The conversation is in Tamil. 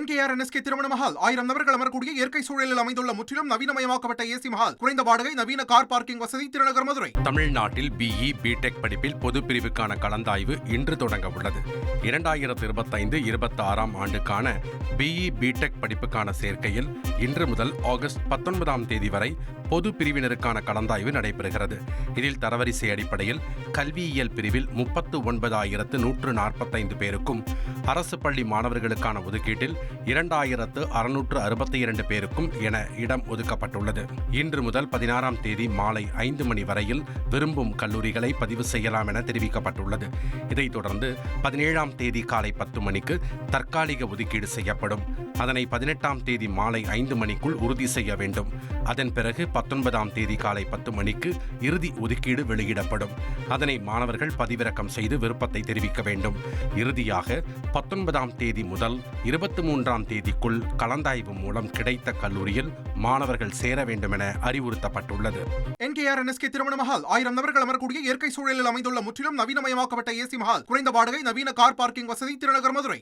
NKR NSK திருமண மஹால் 1000 நபர்கள் அமரக்கூடிய இயற்கை சூழலில் அமைந்துள்ள முற்றிலும் நவீனமயமாக்கப்பட்ட ஏசி மஹால், குறைந்த வாடகை, நவீன கார் பார்க்கிங் வசதி, திருநகர் மதுரை. தமிழ்நாட்டில் BE பிடெக் படிப்பில் பொது பிரிவுக்கான கலந்தாய்வு இன்று தொடங்க உள்ளது. 2025-26 ஆண்டுக்கான BE பிடெக் படிப்புக்கான சேர்க்கையில் இன்று முதல் ஆகஸ்ட் 19ஆம் தேதி வரை பொது பிரிவினருக்கான கலந்தாய்வு நடைபெறுகிறது. இதில் தரவரிசை அடிப்படையில் கல்வியியல் பிரிவில் 39,145 பேருக்கும், அரசு பள்ளி மாணவர்களுக்கான ஒதுக்கீட்டில் 2,662 பேருக்கும் என இடம் ஒதுக்கப்பட்டுள்ளது. இன்று முதல் 16ஆம் தேதி மாலை 5 மணி வரையில் விரும்பும் கல்லூரிகளை பதிவு செய்யலாம் என தெரிவிக்கப்பட்டுள்ளது. இதைத் தொடர்ந்து 17ஆம் தேதி காலை 10 மணிக்கு தற்காலிக ஒதுக்கீடு செய்யப்படும். அதனை 18ஆம் தேதி மாலை 5 மணிக்குள் உறுதி செய்ய வேண்டும். அதன் பிறகு 19ஆம் தேதி காலை 10 மணிக்கு இறுதி ஒதுக்கீடு வெளியிடப்படும். அதனை மாணவர்கள் பதிவிறக்கம் செய்து விருப்பத்தை தெரிவிக்க வேண்டும். இறுதியாக 19ஆம் தேதி முதல் 23ஆம் தேதிக்குள் கலந்தாய்வு மூலம் கிடைத்த கல்லூரியில் மாணவர்கள் சேர வேண்டும் என அறிவுறுத்தப்பட்டுள்ளது. NKR NSK திருமண மஹால் 1000 நபர்கள் அமரக்கூடிய இயற்கை சூழலில் அமைந்துள்ள முற்றிலும் நவீனமயமாக்கப்பட்ட ஏசி மஹால், குறைந்த வாடகை, நவீன கார் பார்க்கிங் வசதி, திருநகர் மதுரை.